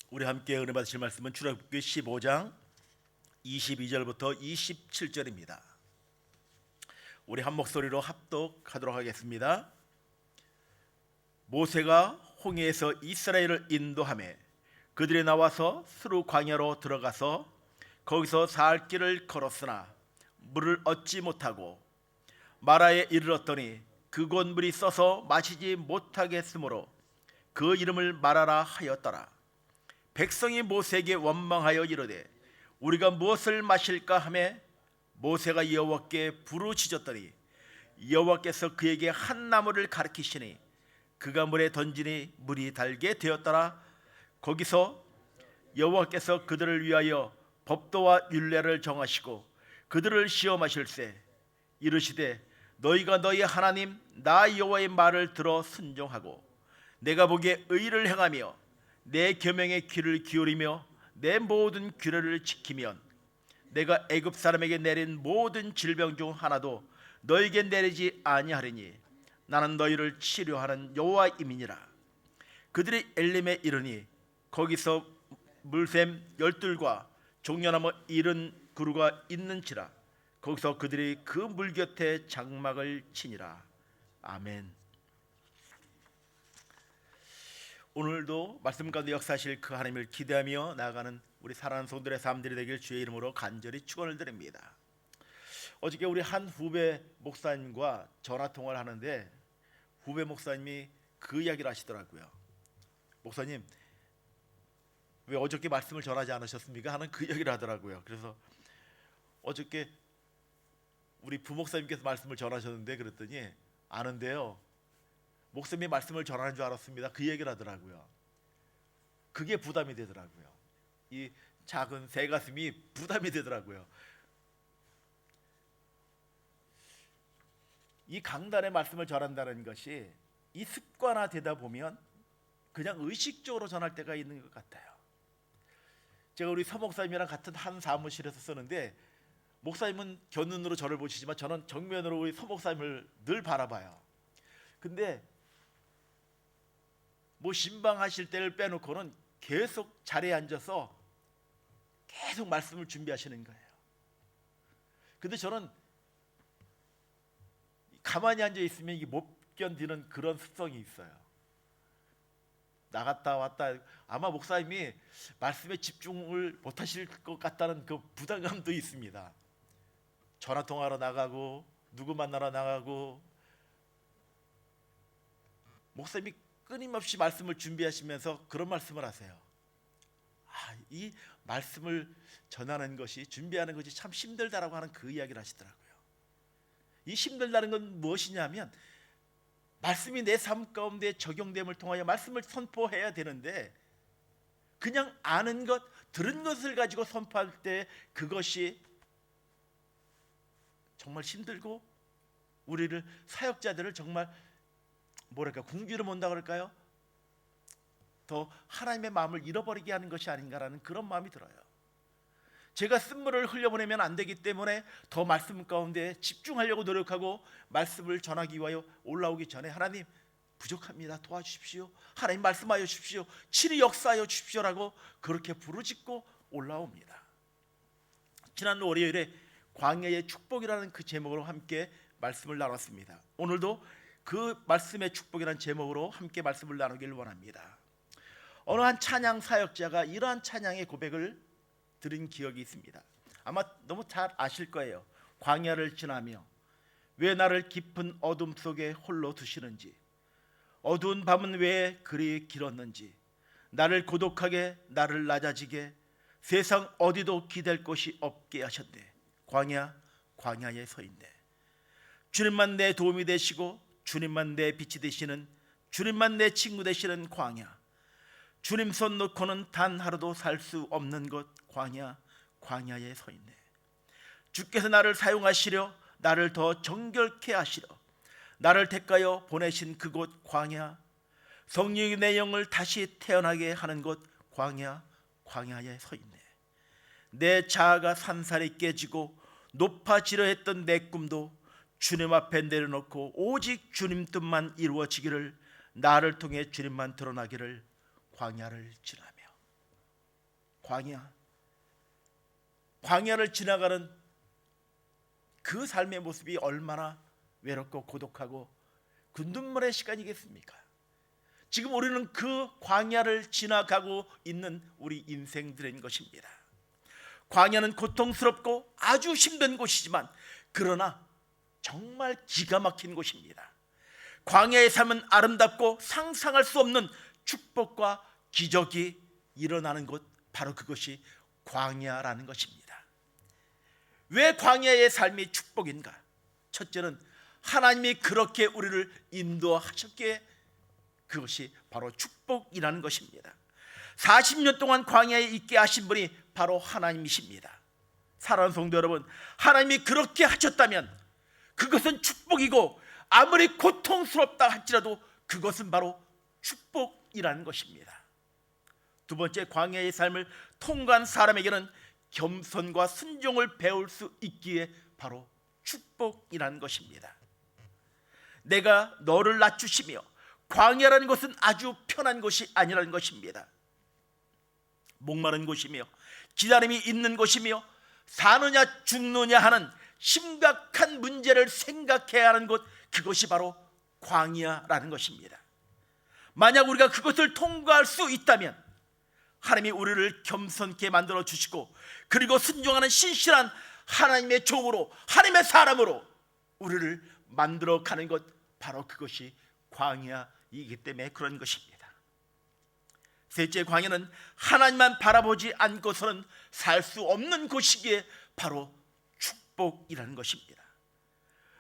우리 함께 은혜 받으실 말씀은 출애굽기 15장 22절부터 27절입니다. 우리 한 목소리로 합독하도록 하겠습니다. 모세가 홍해에서 이스라엘을 인도하매 그들이 나와서 스루 광야로 들어가서 거기서 4할 길을 걸었으나 물을 얻지 못하고 마라에 이르렀더니 그곳 물이 써서 마시지 못하게 했으므로 그 이름을 마라라 하였더라. 백성이 모세에게 원망하여 이르되 우리가 무엇을 마실까 하매 모세가 여호와께 부르짖었더니 여호와께서 그에게 한 나무를 가리키시니 그가 물에 던지니 물이 달게 되었더라. 거기서 여호와께서 그들을 위하여 법도와 율례를 정하시고 그들을 시험하실세 이르시되 너희가 너희 하나님 나 여호와의 말을 들어 순종하고 내가 보기에 의를 행하며 내 계명에 귀를 기울이며 내 모든 규례를 지키면 내가 애굽 사람에게 내린 모든 질병 중 하나도 너에게 내리지 아니하리니 나는 너희를 치료하는 여호와임이니라. 그들이 엘림에 이르니 거기서 물샘 12과 종려나무 70그루가 있는지라. 거기서 그들이 그 물 곁에 장막을 치니라. 아멘. 오늘도 말씀 가운데 역사하실 그 하나님을 기대하며 나아가는 우리 사랑하는 성도들의 삶들이 되길 주의 이름으로 간절히 축원을 드립니다. 어저께 우리 한 후배 목사님과 전화 통화를 하는데 후배 목사님이 그 이야기를 하시더라고요. 목사님 왜 어저께 말씀을 전하지 않으셨습니까? 하는 그 이야기를 하더라고요. 그래서 어저께 우리 부목사님께서 말씀을 전하셨는데 그랬더니 아는데요, 목사님이 말씀을 전하는 줄 알았습니다. 그 얘기를 하더라고요. 그게 부담이 되더라고요. 이 작은 새 가슴이 부담이 되더라고요. 이 강단의 말씀을 전한다는 것이 이 습관화되다 보면 그냥 의식적으로 전할 때가 있는 것 같아요. 제가 우리 서 목사님이랑 같은 한 사무실에서 쓰는데 목사님은 겨눈으로 저를 보시지만 저는 정면으로 우리 서 목사님을 늘 바라봐요. 근데 뭐 신방하실 때를 빼놓고는 계속 자리에 앉아서 계속 말씀을 준비하시는 거예요. 근데 저는 가만히 앉아 있으면 이게 못 견디는 그런 습성이 있어요. 나갔다 왔다. 아마 목사님이 말씀에 집중을 못 하실 것 같다는 그 부담감도 있습니다. 전화 통화로 나가고 누구 만나러 나가고 목사님이 끊임없이 말씀을 준비하시면서 그런 말씀을 하세요. 이 말씀을 전하는 것이, 준비하는 것이 참 힘들다라고 하는 그 이야기를 하시더라고요. 이 힘들다는 건 무엇이냐면 말씀이 내 삶 가운데 적용됨을 통하여 말씀을 선포해야 되는데 그냥 아는 것, 들은 것을 가지고 선포할 때 그것이 정말 힘들고 우리를, 사역자들을 정말 뭐랄까, 궁지로 mon다 그럴까요? 더 하나님의 마음을 잃어버리게 하는 것이 아닌가라는 그런 마음이 들어요. 제가 쓴물을 흘려보내면 안 되기 때문에 더 말씀 가운데 집중하려고 노력하고 말씀을 전하기 위하여 올라오기 전에 하나님 부족합니다, 도와주십시오, 하나님 말씀하여 주십시오, 치리 역사하여 주십시오라고 그렇게 부르짖고 올라옵니다. 지난 월요일에 광야의 축복이라는 그 제목으로 함께 말씀을 나눴습니다. 오늘도 그 말씀의 축복이라는 제목으로 함께 말씀을 나누길 원합니다. 어느 한 찬양 사역자가 이러한 찬양의 고백을 들은 기억이 있습니다. 아마 너무 잘 아실 거예요. 광야를 지나며 왜 나를 깊은 어둠 속에 홀로 두시는지, 어두운 밤은 왜 그리 길었는지, 나를 고독하게, 나를 낮아지게, 세상 어디도 기댈 곳이 없게 하셨네. 광야에 서 있네. 주님만 내 도움이 되시고 주님만 내 빛이 되시는, 주님만 내 친구 되시는 광야, 주님 손 놓고는 단 하루도 살 수 없는 곳 광야에 서 있네. 주께서 나를 사용하시려, 나를 더 정결케 하시려 나를 택하여 보내신 그곳 광야, 성령이 내 영을 다시 태어나게 하는 곳 광야에 서 있네. 내 자아가 산산이 깨지고 높아지려 했던 내 꿈도 주님 앞에 내려놓고 오직 주님 뜻만 이루어지기를, 나를 통해 주님만 드러나기를 광야를 지나며. 광야를 지나가는 그 삶의 모습이 얼마나 외롭고 고독하고 그 눈물의 시간이겠습니까? 지금 우리는 그 광야를 지나가고 있는 우리 인생들인 것입니다. 광야는 고통스럽고 아주 힘든 곳이지만 그러나 정말 기가 막힌 곳입니다. 광야의 삶은 아름답고 상상할 수 없는 축복과 기적이 일어나는 곳, 바로 그것이 광야라는 것입니다. 왜 광야의 삶이 축복인가? 첫째는 하나님이 그렇게 우리를 인도하셨기에 그것이 바로 축복이라는 것입니다. 40년 동안 광야에 있게 하신 분이 바로 하나님이십니다. 사랑하는 성도 여러분, 하나님이 그렇게 하셨다면 그것은 축복이고 아무리 고통스럽다 할지라도 그것은 바로 축복이라는 것입니다. 두 번째, 광야의 삶을 통과한 사람에게는 겸손과 순종을 배울 수 있기에 바로 축복이라는 것입니다. 내가 너를 낮추시며, 광야라는 것은 아주 편한 곳이 아니라는 것입니다. 목마른 곳이며 기다림이 있는 곳이며 사느냐 죽느냐 하는 심각한 문제를 생각해야 하는 곳, 그것이 바로 광야라는 것입니다. 만약 우리가 그것을 통과할 수 있다면 하나님이 우리를 겸손케 만들어 주시고 그리고 순종하는 신실한 하나님의 종으로, 하나님의 사람으로 우리를 만들어 가는 것, 바로 그것이 광야이기 때문에 그런 것입니다. 셋째, 광야는 하나님만 바라보지 않고서는 살 수 없는 곳이기에 바로 축복이라는 것입니다.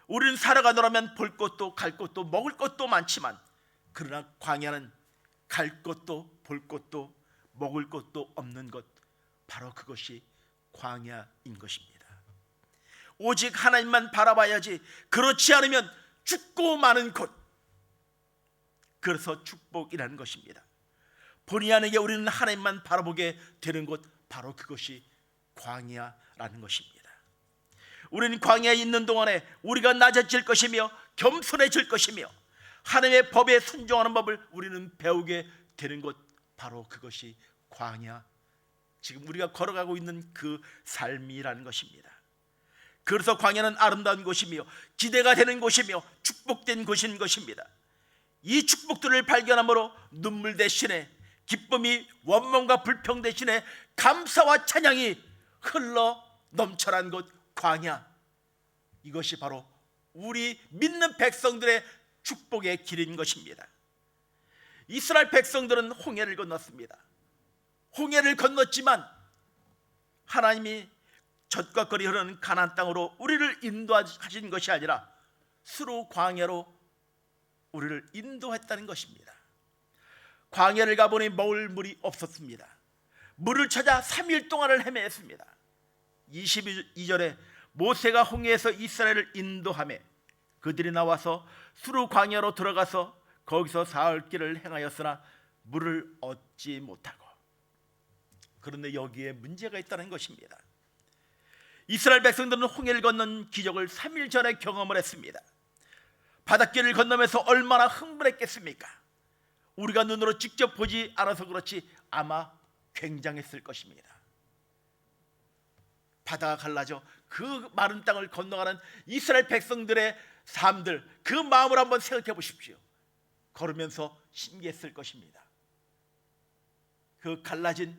우리는 살아가노라면 볼 것도 갈 것도 먹을 것도 많지만 그러나 광야는 갈 것도 볼 것도 먹을 것도 없는 것, 바로 그것이 광야인 것입니다. 오직 하나님만 바라봐야지, 그렇지 않으면 죽고 마는 곳, 그래서 축복이라는 것입니다. 본의 아니게 우리는 하나님만 바라보게 되는 곳, 바로 그것이 광야라는 것입니다. 우리는 광야에 있는 동안에 우리가 낮아질 것이며 겸손해질 것이며 하나님의 법에 순종하는 법을 우리는 배우게 되는 곳, 바로 그것이 광야, 지금 우리가 걸어가고 있는 그 삶이라는 것입니다. 그래서 광야는 아름다운 곳이며 기대가 되는 곳이며 축복된 곳인 것입니다. 이 축복들을 발견함으로 눈물 대신에 기쁨이, 원망과 불평 대신에 감사와 찬양이 흘러 넘쳐난 곳, 광야, 이것이 바로 우리 믿는 백성들의 축복의 길인 것입니다. 이스라엘 백성들은 홍해를 건넜습니다. 홍해를 건넜지만 하나님이 젖과 꿀이 흐르는 가나안 땅으로 우리를 인도하신 것이 아니라 수로 광야로 우리를 인도했다는 것입니다. 광야를 가보니 먹을 물이 없었습니다. 물을 찾아 3일 동안을 헤매했습니다. 22절에 모세가 홍해에서 이스라엘을 인도하며 그들이 나와서 수르 광야로 들어가서 거기서 사흘 길을 행하였으나 물을 얻지 못하고. 그런데 여기에 문제가 있다는 것입니다. 이스라엘 백성들은 홍해를 건넌 기적을 3일 전에 경험을 했습니다. 바닷길을 건너면서 얼마나 흥분했겠습니까? 우리가 눈으로 직접 보지 않아서 그렇지 아마 굉장했을 것입니다. 바다가 갈라져 그 마른 땅을 건너가는 이스라엘 백성들의 삶들, 그 마음을 한번 생각해 보십시오. 걸으면서 신기했을 것입니다. 그 갈라진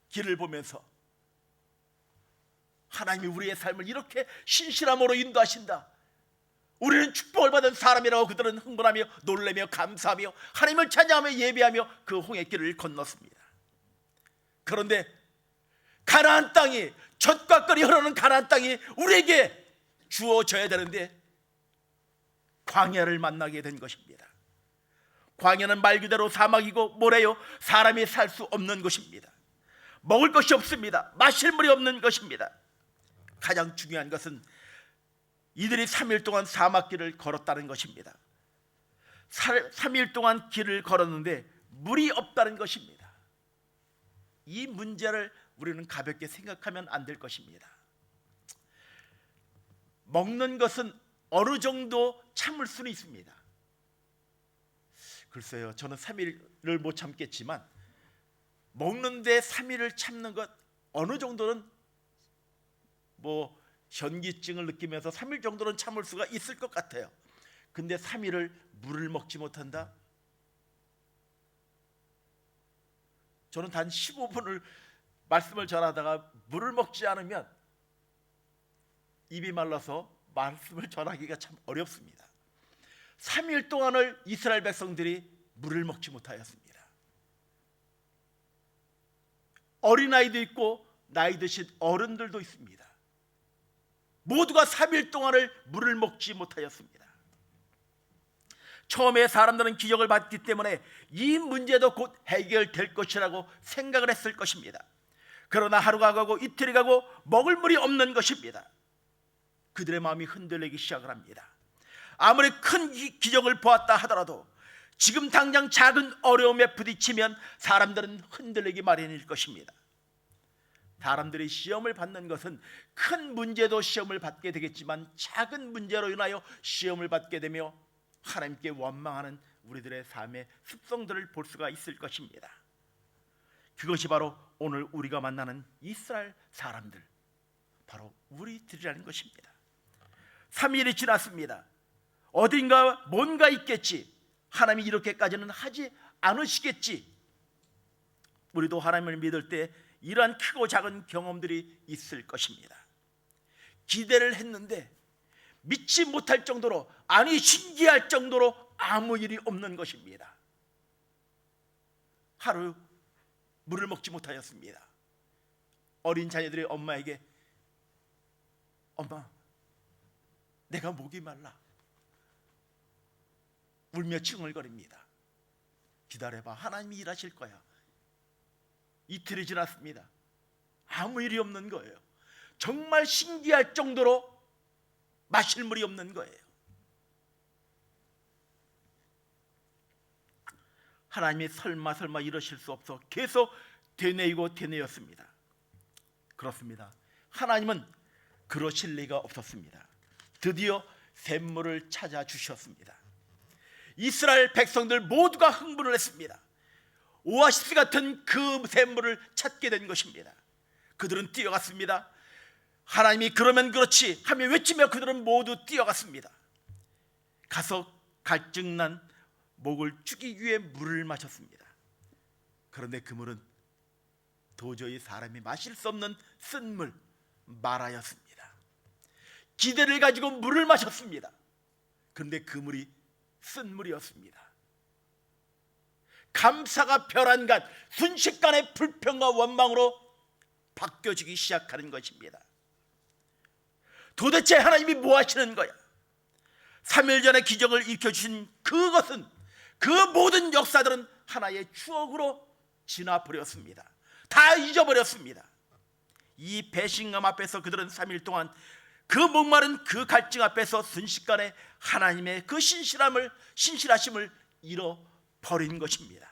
길을 보면서 하나님이 우리의 삶을 이렇게 신실함으로 인도하신다, 우리는 축복을 받은 사람이라고 그들은 흥분하며 놀라며 감사하며 하나님을 찬양하며 예배하며 그 홍해길을 건넜습니다. 그런데 가나안 땅이, 젖과 꿀이 흐르는 가나안 땅이 우리에게 주어져야 되는데 광야를 만나게 된 것입니다. 광야는 말 그대로 사막이고 모래요, 사람이 살 수 없는 곳입니다. 먹을 것이 없습니다. 마실 물이 없는 것입니다. 가장 중요한 것은 이들이 3일 동안 사막길을 걸었다는 것입니다. 3일 동안 길을 걸었는데 물이 없다는 것입니다. 이 문제를 우리는 가볍게 생각하면 안 될 것입니다. 먹는 것은 어느 정도 참을 수는 있습니다. 글쎄요, 저는 3일을 못 참겠지만 먹는데 3일을 참는 것 어느 정도는 뭐 현기증을 느끼면서 3일 정도는 참을 수가 있을 것 같아요. 근데 3일을 물을 먹지 못한다? 저는 단 15분을 말씀을 전하다가 물을 먹지 않으면 입이 말라서 말씀을 전하기가 참 어렵습니다. 3일 동안을 이스라엘 백성들이 물을 먹지 못하였습니다. 어린아이도 있고 나이 드신 어른들도 있습니다. 모두가 3일 동안을 물을 먹지 못하였습니다. 처음에 사람들은 기적을 받기 때문에 이 문제도 곧 해결될 것이라고 생각을 했을 것입니다. 그러나 하루가 가고 이틀이 가고 먹을 물이 없는 것입니다. 그들의 마음이 흔들리기 시작을 합니다. 아무리 큰 기적을 보았다 하더라도 지금 당장 작은 어려움에 부딪히면 사람들은 흔들리기 마련일 것입니다. 사람들이 시험을 받는 것은 큰 문제도 시험을 받게 되겠지만 작은 문제로 인하여 시험을 받게 되며 하나님께 원망하는 우리들의 삶의 습성들을 볼 수가 있을 것입니다. 그것이 바로 오늘 우리가 만나는 이스라엘 사람들, 바로 우리들이라는 것입니다. 3일이 지났습니다. 어딘가 뭔가 있겠지, 하나님이 이렇게까지는 하지 않으시겠지. 우리도 하나님을 믿을 때 이러한 크고 작은 경험들이 있을 것입니다. 기대를 했는데 믿지 못할 정도로, 아니 신기할 정도로 아무 일이 없는 것입니다. 하루 물을 먹지 못하였습니다. 어린 자녀들이 엄마에게, 엄마, 내가 목이 말라, 울며 칭얼거립니다. 기다려봐, 하나님이 일하실 거야. 이틀이 지났습니다. 아무 일이 없는 거예요. 정말 신기할 정도로 마실 물이 없는 거예요. 하나님이 설마 이러실 수 없어 계속 되뇌었습니다. 그렇습니다. 하나님은 그러실 리가 없었습니다. 드디어 샘물을 찾아주셨습니다. 이스라엘 백성들 모두가 흥분을 했습니다. 오아시스 같은 그 샘물을 찾게 된 것입니다. 그들은 뛰어갔습니다. 하나님이 그러면 그렇지 하며 외치며 그들은 모두 뛰어갔습니다. 가서 갈증난 목을 죽이기 위해 물을 마셨습니다. 그런데 그 물은 도저히 사람이 마실 수 없는 쓴물, 마라였습니다. 기대를 가지고 물을 마셨습니다. 그런데 그 물이 쓴물이었습니다. 감사가 벼랑간 순식간에 불평과 원망으로 바뀌어지기 시작하는 것입니다. 도대체 하나님이 뭐 하시는 거야? 3일 전에 기적을 일으켜주신 그것은, 그 모든 역사들은 하나의 추억으로 지나버렸습니다. 다 잊어버렸습니다. 이 배신감 앞에서 그들은 3일 동안 그 목마른 그 갈증 앞에서 순식간에 하나님의 그 신실하심을 잃어버린 것입니다.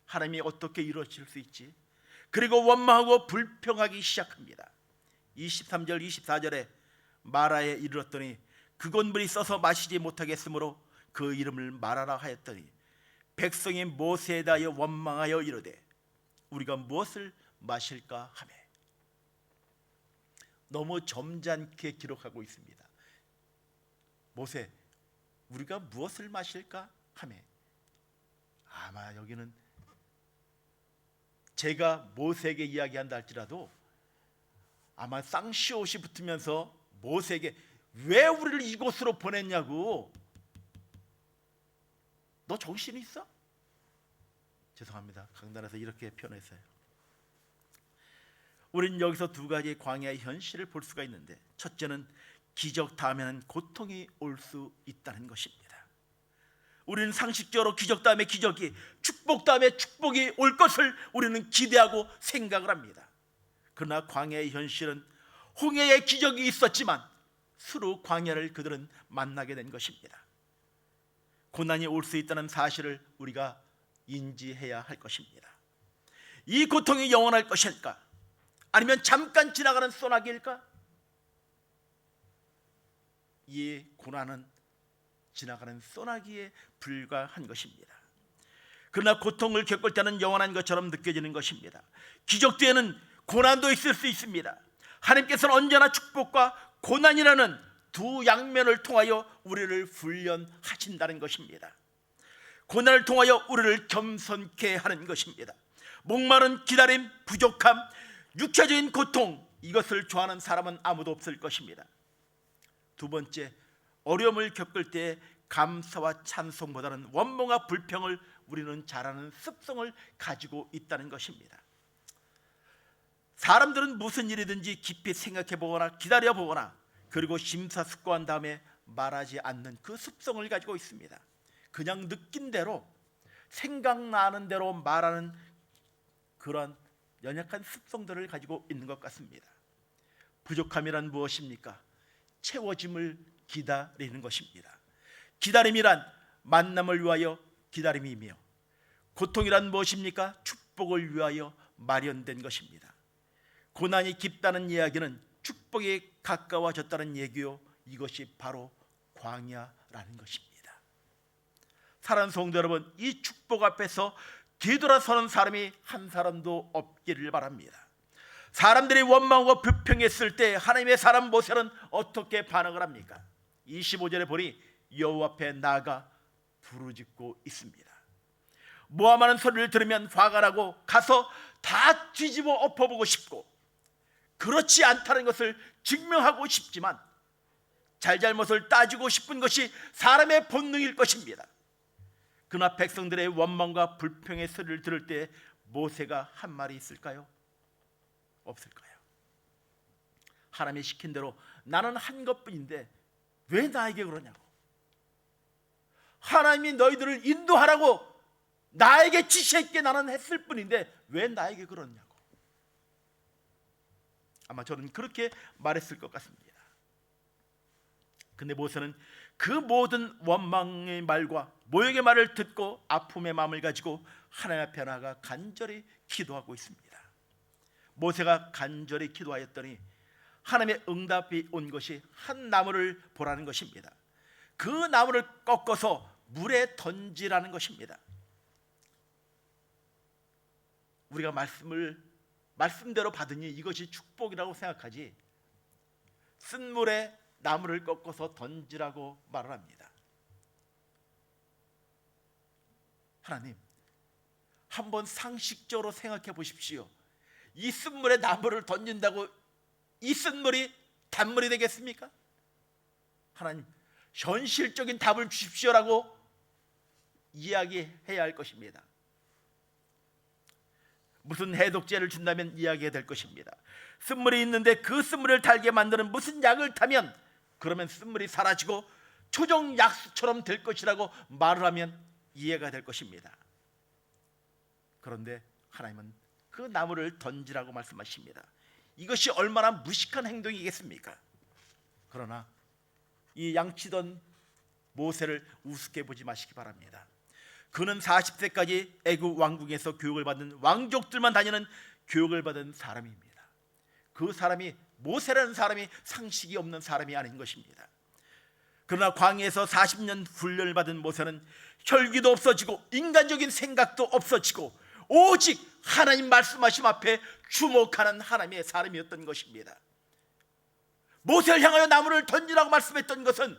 하나님이 어떻게 이루어질 수 있지? 그리고 원망하고 불평하기 시작합니다. 23절 24절에 마라에 이르렀더니 그곳 물이 써서 마시지 못하겠으므로 그 이름을 마라라 하였더니 백성이 모세에 대하여 원망하여 이르되 우리가 무엇을 마실까 하매. 너무 점잖게 기록하고 있습니다. 모세, 우리가 무엇을 마실까 하매. 아마 여기는 제가 모세에게 이야기한다 할지라도 아마 쌍시옷이 붙으면서 모세에게 왜 우리를 이곳으로 보냈냐고, 너 정신이 있어? 죄송합니다. 강단에서 이렇게 표현했어요. 우리는 여기서 두 가지의 광야의 현실을 볼 수가 있는데, 첫째는 기적 다음에는 고통이 올 수 있다는 것입니다. 우리는 상식적으로 기적 다음에 기적이, 축복 다음에 축복이 올 것을 우리는 기대하고 생각을 합니다. 그러나 광야의 현실은 홍해의 기적이 있었지만 수로 광야를 그들은 만나게 된 것입니다. 고난이 올 수 있다는 사실을 우리가 인지해야 할 것입니다. 이 고통이 영원할 것일까? 아니면 잠깐 지나가는 소나기일까? 이 고난은 지나가는 소나기에 불과한 것입니다. 그러나 고통을 겪을 때는 영원한 것처럼 느껴지는 것입니다. 기적 뒤에는 고난도 있을 수 있습니다. 하나님께서는 언제나 축복과 고난이라는 두 양면을 통하여 우리를 훈련하신다는 것입니다. 고난을 통하여 우리를 겸손케 하는 것입니다. 목마른 기다림, 부족함, 육체적인 고통, 이것을 좋아하는 사람은 아무도 없을 것입니다. 두 번째, 어려움을 겪을 때 감사와 찬송보다는 원망과 불평을 우리는 잘하는 습성을 가지고 있다는 것입니다. 사람들은 무슨 일이든지 깊이 생각해 보거나 기다려 보거나 그리고 심사숙고한 다음에 말하지 않는 그 습성을 가지고 있습니다. 그냥 느낀 대로, 생각나는 대로 말하는 그런 연약한 습성들을 가지고 있는 것 같습니다. 부족함이란 무엇입니까? 채워짐을 기다리는 것입니다. 기다림이란 만남을 위하여 기다림이며, 고통이란 무엇입니까? 축복을 위하여 마련된 것입니다. 고난이 깊다는 이야기는 축복이 가까워졌다는 얘기요, 이것이 바로 광야라는 것입니다. 사랑하는 성도 여러분, 이 축복 앞에서 뒤돌아서는 사람이 한 사람도 없기를 바랍니다. 사람들이 원망하고 불평했을 때 하나님의 사람 모세는 어떻게 반응을 합니까? 25절에 보니 여호와 앞에 나아가 부르짖고 있습니다. 모함하는 소리를 들으면 화가 나고 가서 다 뒤집어 엎어보고 싶고, 그렇지 않다는 것을 증명하고 싶지만 잘잘못을 따지고 싶은 것이 사람의 본능일 것입니다. 그러나 백성들의 원망과 불평의 소리를 들을 때 모세가 한 말이 있을까요? 없을까요? 하나님이 시킨 대로 나는 한 것뿐인데 왜 나에게 그러냐고, 하나님이 너희들을 인도하라고 나에게 지시했기에 나는 했을 뿐인데 왜 나에게 그러냐고. 아마 저는 그렇게 말했을 것 같습니다. 근데 모세는 그 모든 원망의 말과 모욕의 말을 듣고 아픔의 마음을 가지고 하나님 앞에 나아가 간절히 기도하고 있습니다. 모세가 간절히 기도하였더니 하나님의 응답이 온 것이 한 나무를 보라는 것입니다. 그 나무를 꺾어서 물에 던지라는 것입니다. 우리가 말씀대로 받으니 이것이 축복이라고 생각하지, 쓴 물에 나무를 꺾어서 던지라고 말을 합니다. 하나님, 한번 상식적으로 생각해 보십시오. 이 쓴물에 나무를 던진다고 이 쓴물이 단물이 되겠습니까? 하나님, 현실적인 답을 주십시오라고 이야기해야 할 것입니다. 무슨 해독제를 준다면 이야기해야 될 것입니다. 쓴물이 있는데 그 쓴물을 달게 만드는 무슨 약을 타면 그러면 쓴물이 사라지고 초정 약수처럼 될 것이라고 말을 하면 이해가 될 것입니다. 그런데 하나님은 그 나무를 던지라고 말씀하십니다. 이것이 얼마나 무식한 행동이겠습니까? 그러나 이 양치던 모세를 우습게 보지 마시기 바랍니다. 그는 40세까지 애굽 왕궁에서 교육을 받는, 왕족들만 다니는 교육을 받은 사람입니다. 그 사람이, 모세라는 사람이 상식이 없는 사람이 아닌 것입니다. 그러나 광야에서 40년 훈련을 받은 모세는 혈기도 없어지고 인간적인 생각도 없어지고 오직 하나님 말씀하심 앞에 주목하는 하나님의 사람이었던 것입니다. 모세를 향하여 나무를 던지라고 말씀했던 것은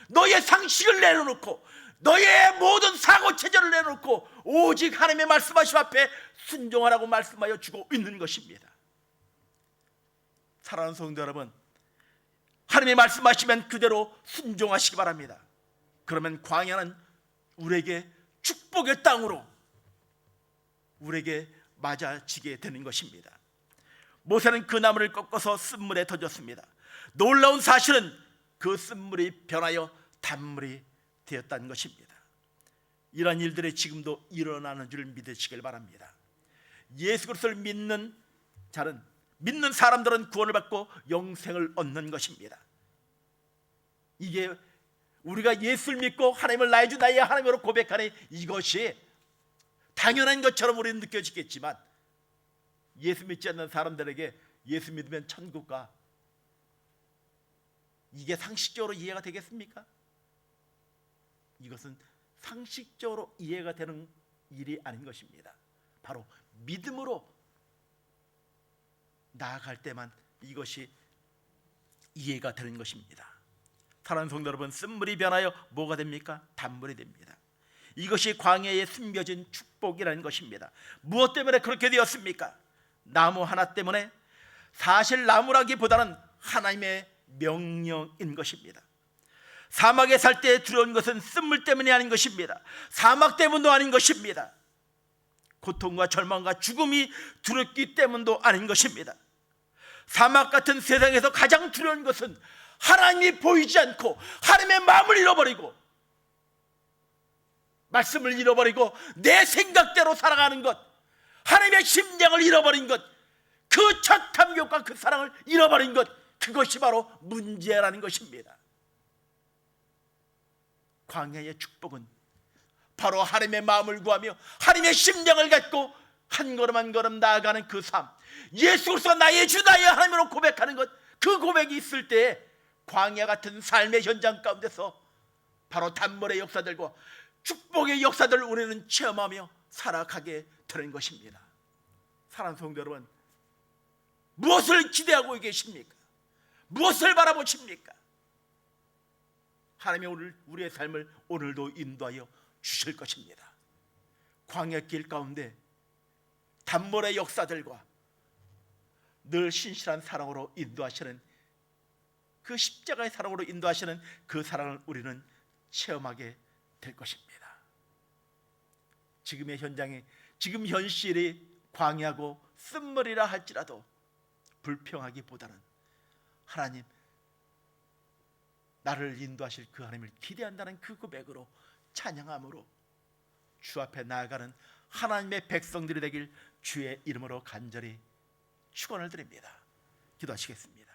너의 상식을 내려놓고 너의 모든 사고체제를 내놓고 오직 하나님의 말씀하심 앞에 순종하라고 말씀하여 주고 있는 것입니다. 사랑하는 성도 여러분, 하나님의 말씀하시면 그대로 순종하시기 바랍니다. 그러면 광야는 우리에게 축복의 땅으로 우리에게 맞아지게 되는 것입니다. 모세는 그 나무를 꺾어서 쓴물에 던졌습니다. 놀라운 사실은 그 쓴물이 변하여 단물이 되었다는 것입니다. 이러한 일들이 지금도 일어나는 줄 믿으시길 바랍니다. 예수 그리스도를 믿는 자는, 믿는 사람들은 구원을 받고 영생을 얻는 것입니다. 이게 우리가 예수를 믿고 하나님을 나의 주 나의 하나님으로 고백하니 이것이 당연한 것처럼 우리는 느껴지겠지만, 예수 믿지 않는 사람들에게 예수 믿으면 천국 가, 이게 상식적으로 이해가 되겠습니까? 이것은 상식적으로 이해가 되는 일이 아닌 것입니다. 바로 믿음으로 나아갈 때만 이것이 이해가 되는 것입니다. 사랑하는 성도 여러분, 쓴물이 변하여 뭐가 됩니까? 단물이 됩니다. 이것이 광야에 숨겨진 축복이라는 것입니다. 무엇 때문에 그렇게 되었습니까? 나무 하나 때문에? 사실 나무라기보다는 하나님의 명령인 것입니다. 사막에 살 때 두려운 것은 쓴물 때문이 아닌 것입니다. 사막 때문도 아닌 것입니다. 고통과 절망과 죽음이 두렵기 때문도 아닌 것입니다. 사막 같은 세상에서 가장 두려운 것은 하나님이 보이지 않고 하나님의 마음을 잃어버리고 말씀을 잃어버리고 내 생각대로 살아가는 것, 하나님의 심장을 잃어버린 것, 그 첫 감격과 그 사랑을 잃어버린 것, 그것이 바로 문제라는 것입니다. 광야의 축복은 바로 하나님의 마음을 구하며 하나님의 심장을 갖고 한 걸음 한 걸음 나아가는 그 삶, 예수 그리스도가 나의 주 나의 하나님으로 고백하는 것, 그 고백이 있을 때 광야 같은 삶의 현장 가운데서 바로 단물의 역사들과 축복의 역사들을 우리는 체험하며 살아가게 되는 것입니다. 사랑하는 성도 여러분, 무엇을 기대하고 계십니까? 무엇을 바라보십니까? 하나님이 오늘 우리의 삶을 오늘도 인도하여 주실 것입니다. 광야길 가운데 단물의 역사들과 늘 신실한 사랑으로 인도하시는, 그 십자가의 사랑으로 인도하시는 그 사랑을 우리는 체험하게 될 것입니다. 지금의 현장에, 지금 현실이 광야고 쓴물이라 할지라도 불평하기보다는 하나님, 나를 인도하실 그 하나님을 기대한다는 그 고백으로 찬양함으로 주 앞에 나아가는 하나님의 백성들이 되길 주의 이름으로 간절히 축원을 드립니다. 기도하시겠습니다.